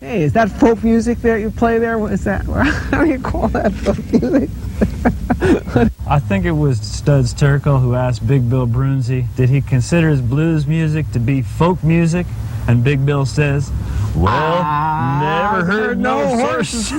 Hey, is that folk music there you play there? What is that? How do you call that folk music? I think it was Studs Terkel who asked Big Bill Brunzi, did he consider his blues music to be folk music? And Big Bill says, well, never heard no horse.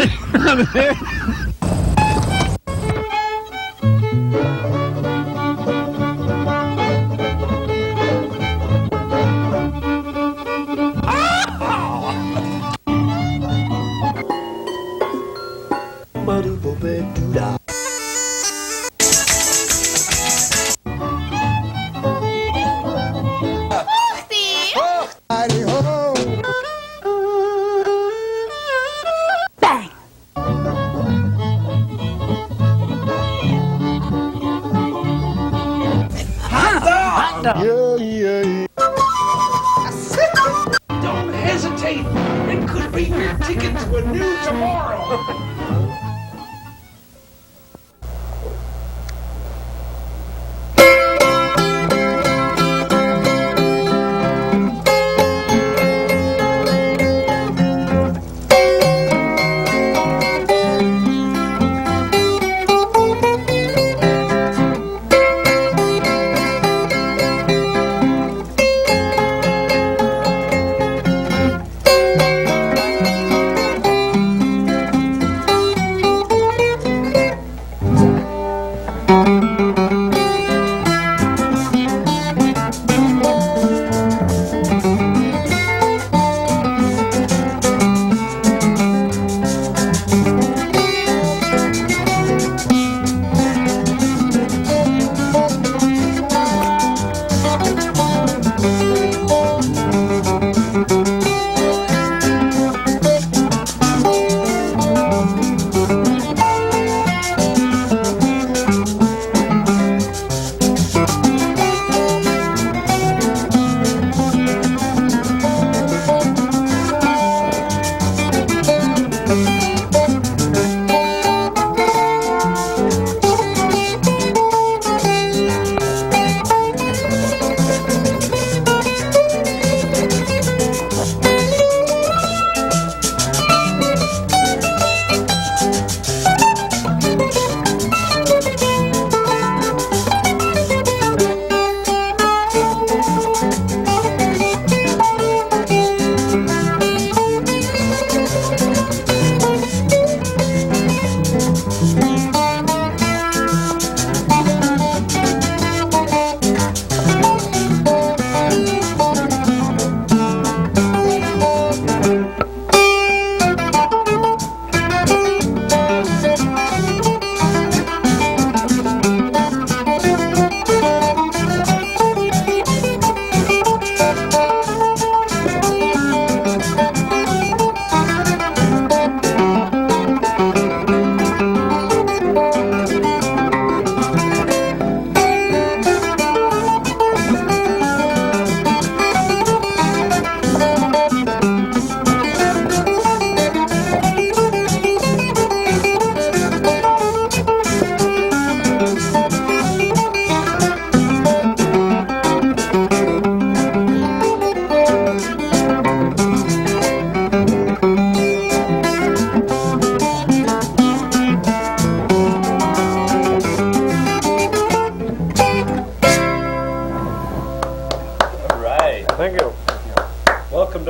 Don't hesitate. It could be your ticket to a new tomorrow.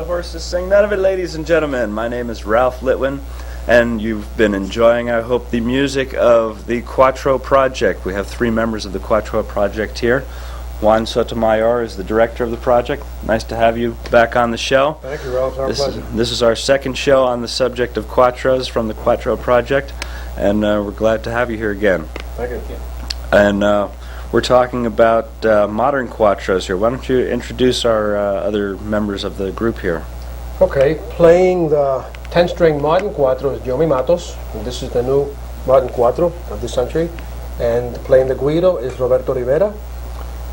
Horses Sing None of It, ladies and gentlemen. My name is Ralph Litwin, and you've been enjoying, I hope, the music of the Cuatro Project. We have 3 members of the Cuatro Project here. Juan Sotomayor is the director of the project. Nice to have you back on the show. Thank you, Ralph. It's our pleasure. This is our second show on the subject of Cuatros from the Cuatro Project, and we're glad to have you here again. Thank you. And we're talking about modern Cuatros here. Why don't you introduce our other members of the group here? Okay, playing the 10-string modern Cuatro is Yomi Matos, and this is the new modern Cuatro of this century. And playing the guiro is Roberto Rivera,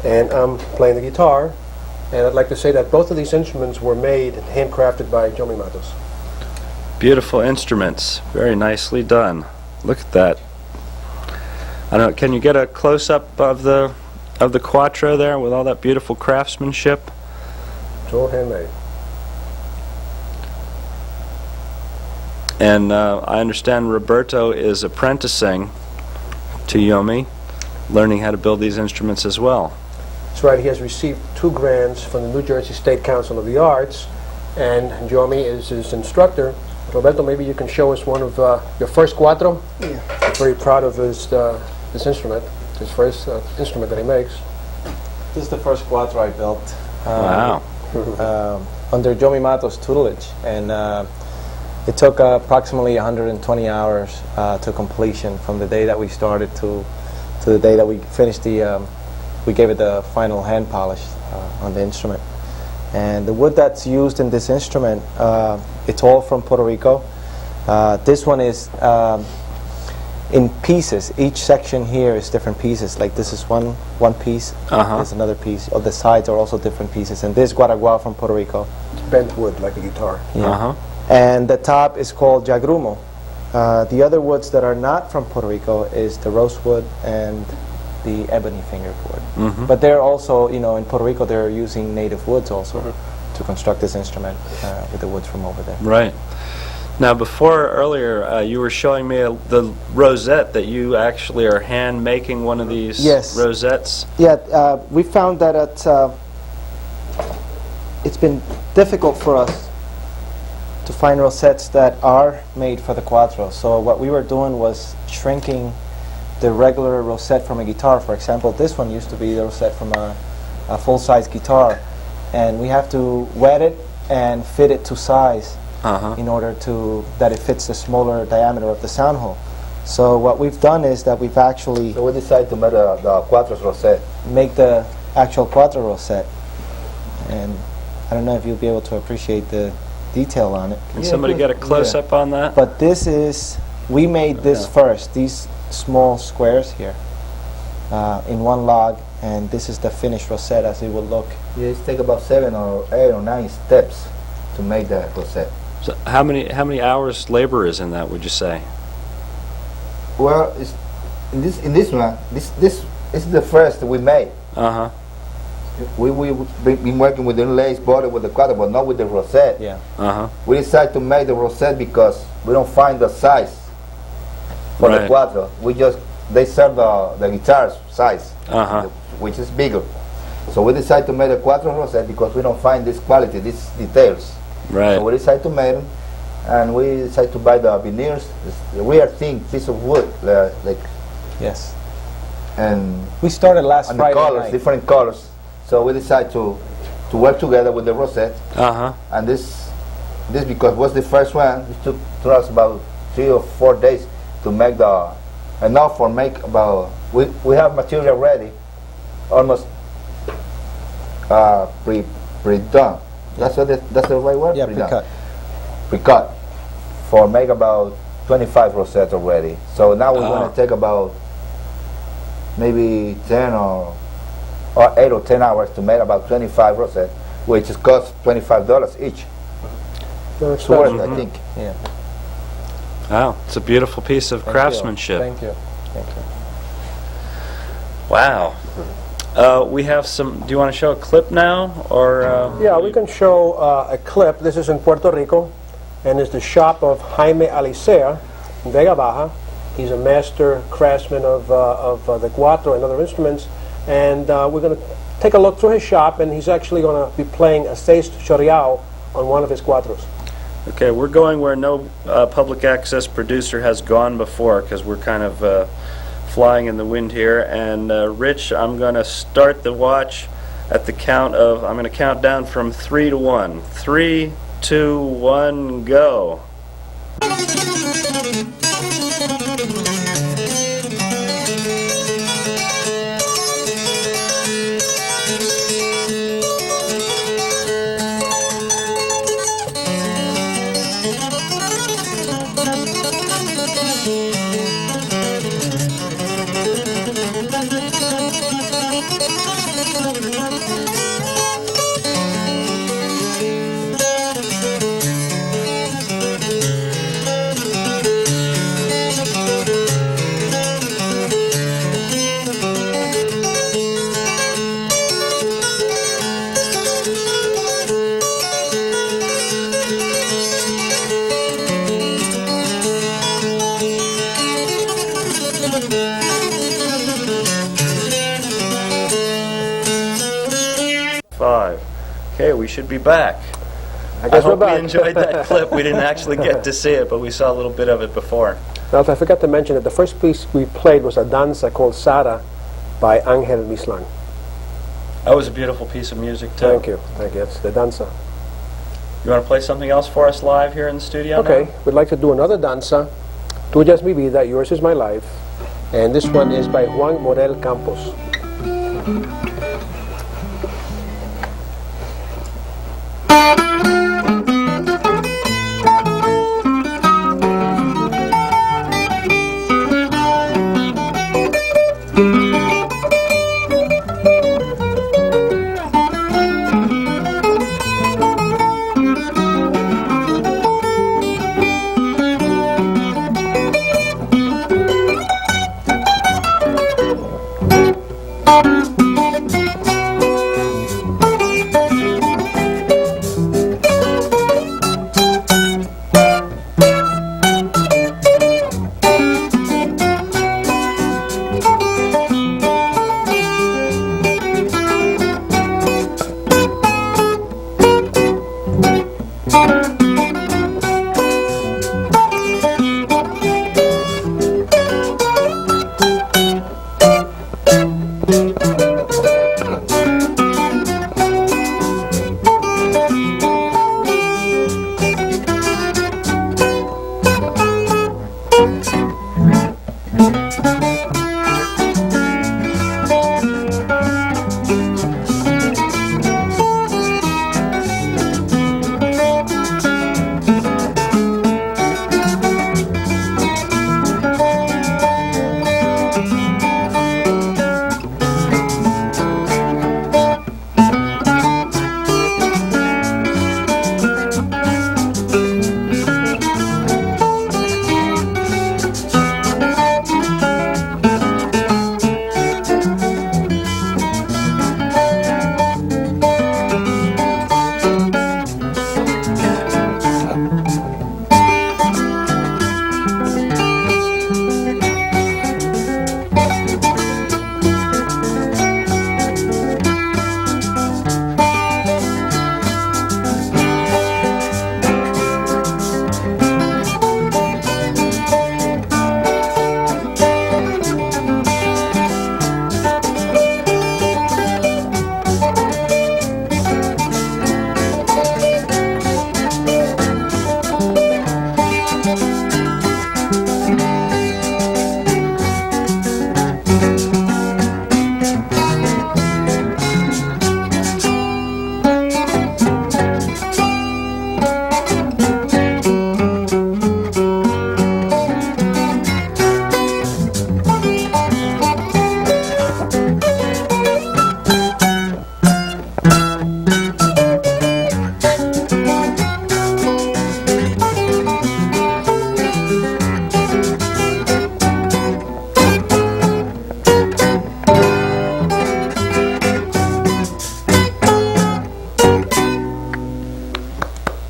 and I'm playing the guitar. And I'd like to say that both of these instruments were made and handcrafted by Yomi Matos. Beautiful instruments, very nicely done. Look at that. I don't know, can you get a close-up of the Cuatro there with all that beautiful craftsmanship? It's all handmade. And I understand Roberto is apprenticing to Yomi, learning how to build these instruments as well. That's right. He has received 2 grants from the New Jersey State Council of the Arts, and Yomi is his instructor. Roberto, maybe you can show us one of your first cuatro. Yeah. I'm very proud of this instrument, his first instrument that he makes. This is the first cuatro I built. Wow. Under Yomi Mato's tutelage, and it took approximately 120 hours to completion from the day that we started to the day that we finished we gave it the final hand polish on the instrument. And the wood that's used in this instrument, it's all from Puerto Rico. This one is in pieces. Each section here is different pieces. Like this is one piece, there's another piece. The sides are also different pieces. And this guaraguao from Puerto Rico. It's bent wood, like a guitar. Yeah. And the top is called jagrumo. The other woods that are not from Puerto Rico is the rosewood and the ebony fingered wood. But they're also, you know, in Puerto Rico they're using native woods also to construct this instrument with the woods from over there. Right. Now, earlier, you were showing me the rosette that you actually are hand making one of these rosettes. Yeah, we found that it's been difficult for us to find rosettes that are made for the cuatro. So what we were doing was shrinking the regular rosette from a guitar. For example, this one used to be the rosette from a full-size guitar, and we have to wet it and fit it to size. In order that it fits the smaller diameter of the sound hole. So what we've done is that we've actually So we decided to make the Cuatro's rosette. make the actual cuatro rosette, and I don't know if you'll be able to appreciate the detail on it. Can somebody get a close-up on that? But this is, we made this first, these small squares here, in one log, and this is the finished rosette as it would look. Yeah, it takes about 7 or 8 or 9 steps to make the rosette. So how many hours labor is in that, would you say? Well, it's, in this one, this is the first we made. We've been working with the lace border with the Cuatro, but not with the rosette. Yeah. We decided to make the rosette because we don't find the size for the Cuatro. They serve the guitar's size, which is bigger. So we decided to make the Cuatro rosette because we don't find this quality, these details. Right. So we decided to make them, and we decided to buy the veneers, the real thin piece of wood, like. Yes. And we started last and Friday the colors, night. different colors. So we decided to work together with the rosette. And this because was the first one. It took us about 3 or 4 days to make enough for make about. We have material ready, almost pre-done. That's the right word? Yeah, pre-cut. Pre-cut. For make about 25 rosettes already. So now we're going to take about maybe 10 or 8 or 10 hours to make about 25 rosettes, which is cost $25 each. It's worth, I think. Yeah. Wow, it's a beautiful piece of craftsmanship. Thank you. Thank you. Wow. We have some. Do you want to show a clip now, or? Yeah, we can show a clip. This is in Puerto Rico, and it's the shop of Jaime Alicea in Vega Baja. He's a master craftsman of the cuatro and other instruments, and we're going to take a look through his shop, and he's actually going to be playing a seis chorreado on one of his cuatros. Okay, we're going where no public access producer has gone before, because we're kind of flying in the wind here. And Rich, I'm going to start the watch at the count of, I'm going to count down from 3 to 1. 3, 2, 1, go. we should be back. I guess we're hope we back. enjoyed that clip. We didn't actually get to see it, but we saw a little bit of it before. Ralph, I forgot to mention that the first piece we played was a danza called Sara by Angel Mislan. That was a beautiful piece of music, too. Thank you. Thank you. It's the danza. You want to play something else for us live here in the studio Okay. now? We'd like to do another danza. Tuya es mi vida, yours is my life. And this one is by Juan Morel Campos.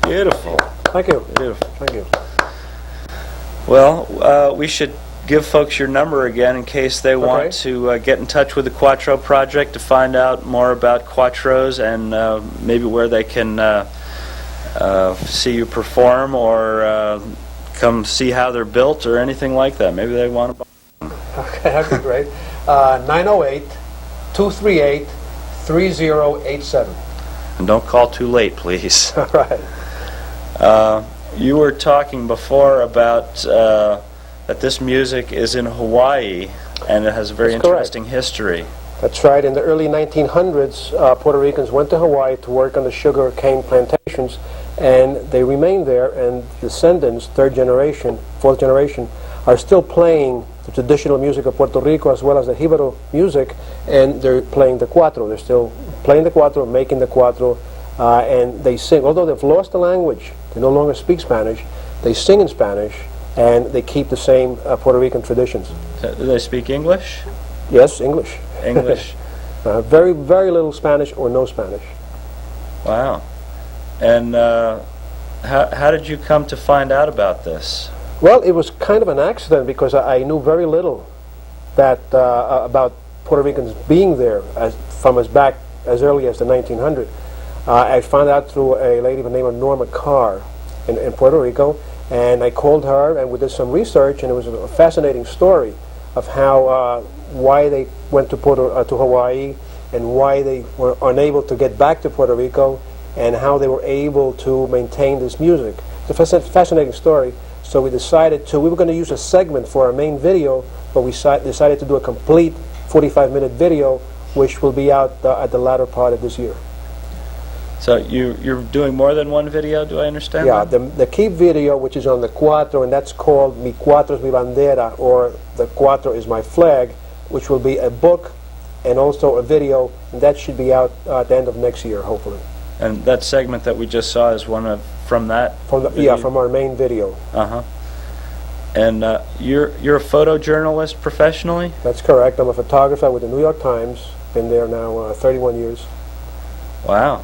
Beautiful. Thank you. Beautiful. Thank you. Well, we should give folks your number again in case they want to get in touch with the Cuatro Project to find out more about Cuatros and maybe where they can see you perform or come see how they're built or anything like that. Maybe they want to buy them. Okay, that'd be great. 908-238-3087. And don't call too late, please. All right. You were talking before about that this music is in Hawaii and it has a very That's correct. interesting history. That's right. In the early 1900s, Puerto Ricans went to Hawaii to work on the sugar cane plantations, and they remained there, and descendants, third generation, fourth generation, are still playing the traditional music of Puerto Rico as well as the Jibaro music, and they're playing the Cuatro. They're still playing the Cuatro, making the Cuatro, and they sing. Although they've lost the language, they no longer speak Spanish, they sing in Spanish, and they keep the same Puerto Rican traditions. Do they speak English? Yes, English. English. Very, very little Spanish or no Spanish. Wow. And how did you come to find out about this? Well, it was kind of an accident because I knew very little that about Puerto Ricans being there from as back as early as the 1900s. I found out through a lady by the name of Norma Carr in Puerto Rico, and I called her and we did some research, and it was a fascinating story of how why they went to Hawaii and why they were unable to get back to Puerto Rico and how they were able to maintain this music. It's a fascinating story. So we decided we were going to use a segment for our main video, but we decided to do a complete 45-minute video, which will be out at the latter part of this year. So you're doing more than one video, do I understand? Yeah, that? the key video, which is on the Cuatro, and that's called Mi Cuatro es mi bandera, or the Cuatro is my flag, which will be a book and also a video, and that should be out at the end of next year, hopefully. And that segment that we just saw is from that? From our main video. Uh-huh. And you're a photojournalist professionally? That's correct. I'm a photographer with the New York Times. Been there now 31 years. Wow.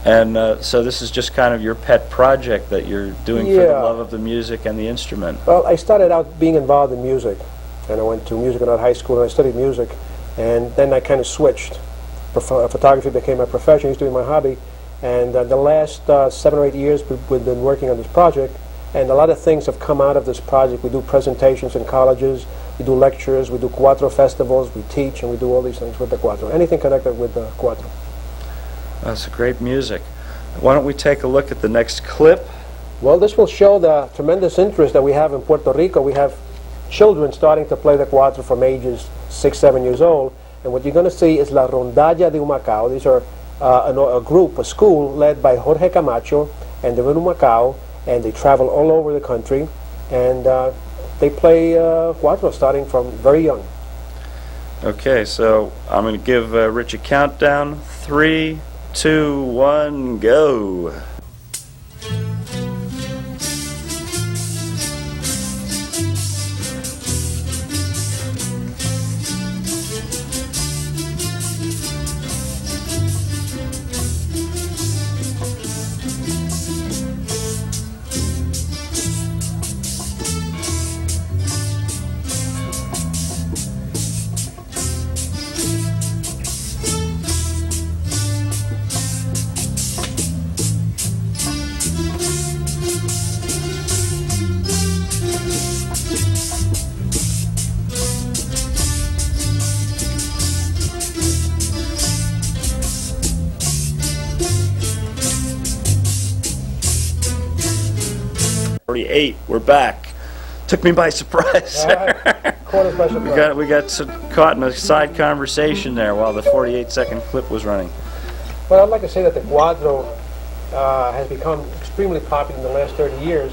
And so this is just kind of your pet project that you're doing for the love of the music and the instrument. Well, I started out being involved in music, and I went to music and art high school, and I studied music, and then I kind of switched. Photography became my profession, used to be my hobby, and the last 7 or 8 years we've been working on this project, and a lot of things have come out of this project. We do presentations in colleges, we do lectures, we do Cuatro festivals, we teach, and we do all these things with the Cuatro. Anything connected with the Cuatro. That's great music. Why don't we take a look at the next clip? Well, this will show the tremendous interest that we have in Puerto Rico. We have children starting to play the Cuatro from ages 6, 7 years old, and what you're going to see is La Rondalla de Humacao. These are a school led by Jorge Camacho, and they're in Humacao, and they travel all over the country, and they play Cuatro starting from very young. Okay, so I'm going to give Rich a countdown. 3, 2, 1, go. We're back. Took me by surprise. Caught us by surprise. we got caught in a side conversation there while the 48-second clip was running. Well, I'd like to say that the Cuatro has become extremely popular in the last 30 years,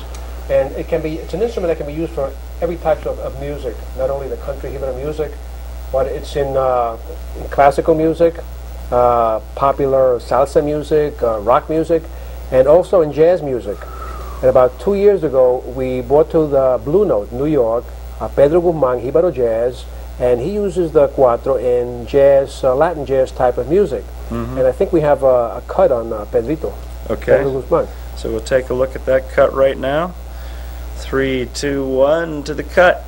and it's an instrument that can be used for every type of music, not only the country Hebrew music, but it's in classical music, popular salsa music, rock music, and also in jazz music. And about 2 years ago, we brought to the Blue Note, New York, Pedro Guzman, Jíbaro Jazz, and he uses the Cuatro in jazz, Latin jazz type of music. Mm-hmm. And I think we have a cut on Pedrito. Okay. Pedro Guzman. So we'll take a look at that cut right now. 3, 2, 1 to the cut.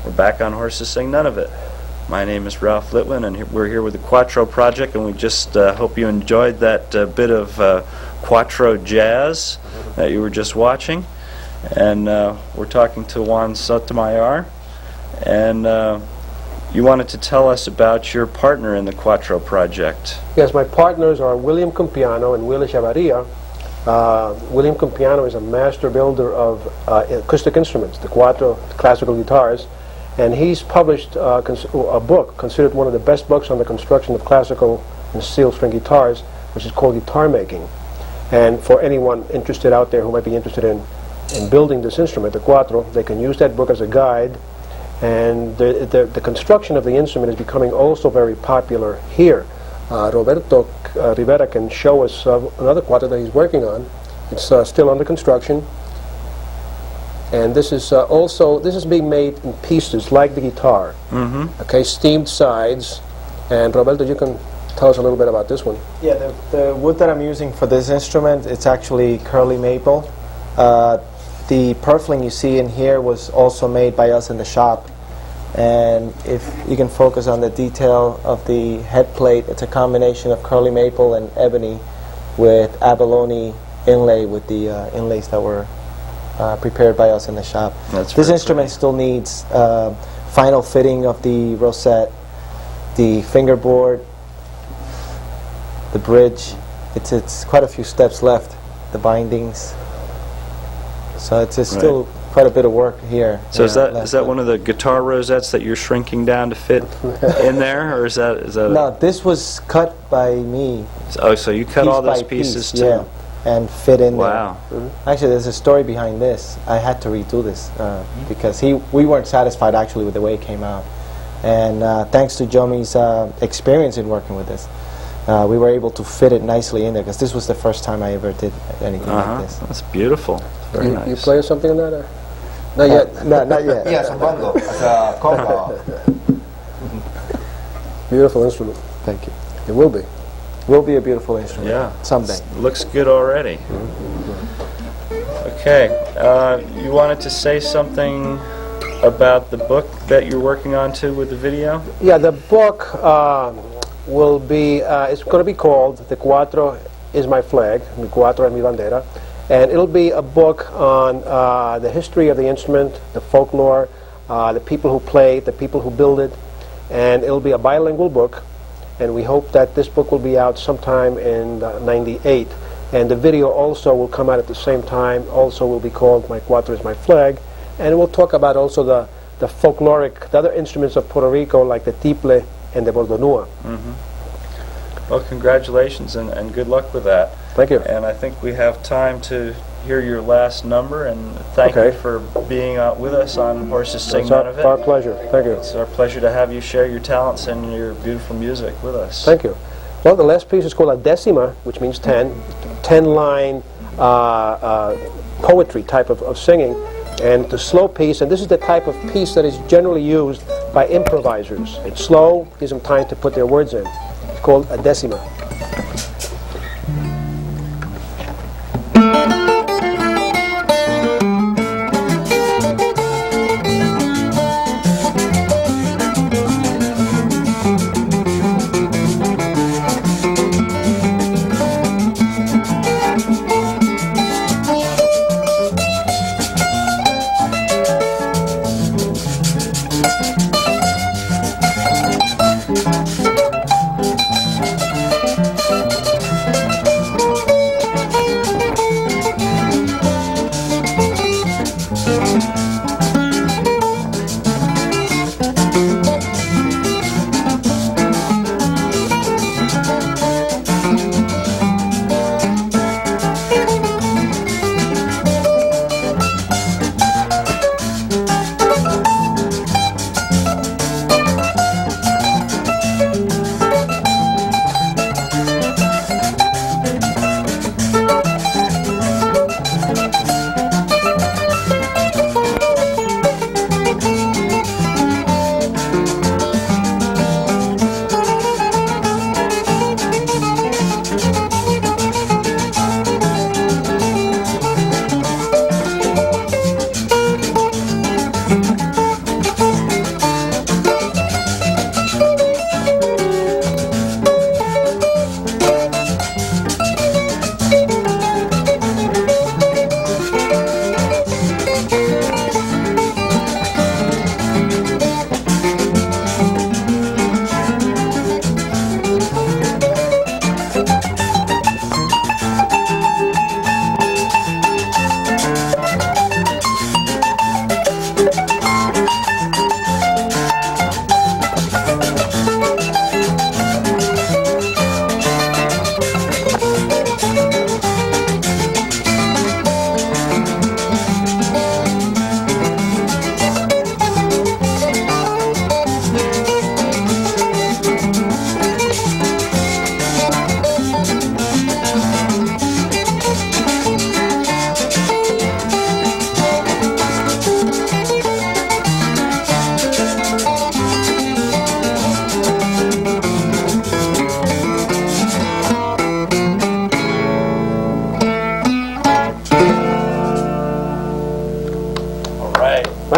We're back on Horses Sing None of It. My name is Ralph Litwin, and we're here with the Cuatro Project, and we just hope you enjoyed that bit of Cuatro jazz that you were just watching. And we're talking to Juan Sotomayor, and you wanted to tell us about your partner in the Cuatro Project. Yes, my partners are William Compiano and Willie Chavarria. William Compiano is a master builder of acoustic instruments, the Cuatro classical guitars, and he's published a book considered one of the best books on the construction of classical and steel string guitars, which is called Guitar Making. And for anyone interested out there who might be interested in building this instrument, the Cuatro, they can use that book as a guide. And the construction of the instrument is becoming also very popular here. Roberto Rivera can show us another Cuatro that he's working on. It's still under construction. And this is this is being made in pieces like the guitar. Mm-hmm. Okay, steamed sides. And Roberto, you can tell us a little bit about this one. Yeah, the wood that I'm using for this instrument, it's actually curly maple. The purfling you see in here was also made by us in the shop. And if you can focus on the detail of the head plate, it's a combination of curly maple and ebony with abalone inlay with the inlays that were prepared by us in the shop. This instrument still needs final fitting of the rosette, the fingerboard, the bridge. It's quite a few steps left, the bindings. So it's still quite a bit of work here. So is that one of the guitar rosettes that you're shrinking down to fit in there, or is that No, this was cut by me. Oh, so you cut all those pieces too? Yeah, and fit in there. Wow. Actually, there's a story behind this. I had to redo this because we weren't satisfied actually with the way it came out. And thanks to Jomi's experience in working with this, we were able to fit it nicely in there, because this was the first time I ever did anything like this. That's beautiful. Very nice. You play something on that? Or? Not yet. No, not yet. Yes, a bongo, as a conga. Beautiful instrument. Thank you. It will be. Will be a beautiful instrument. Yeah. Someday. Looks good already. Okay. You wanted to say something about the book that you're working on too with the video? Yeah, the book will be, it's going to be called The Cuatro is My Flag, Mi Cuatro es Mi Bandera, and it'll be a book on the history of the instrument, the folklore, the people who play it, the people who build it, and it'll be a bilingual book, and we hope that this book will be out sometime in '98, and the video also will come out at the same time, also will be called My Cuatro is My Flag, and we'll talk about also the folkloric, the other instruments of Puerto Rico, like the tiple and the bordonua. Mm-hmm. Well, congratulations and good luck with that. Thank you. And I think we have time to hear your last number, and thank you for being with us on Horses Sing None of It. It's our pleasure. Thank you. It's our pleasure to have you share your talents and your beautiful music with us. Thank you. Well, the last piece is called a decima, which means 10, 10-line poetry type of singing. And the slow piece, and this is the type of piece that is generally used by improvisers. It's slow, gives them time to put their words in. It's called a decima.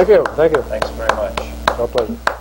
Thank you. Thank you. Thanks very much. Our pleasure.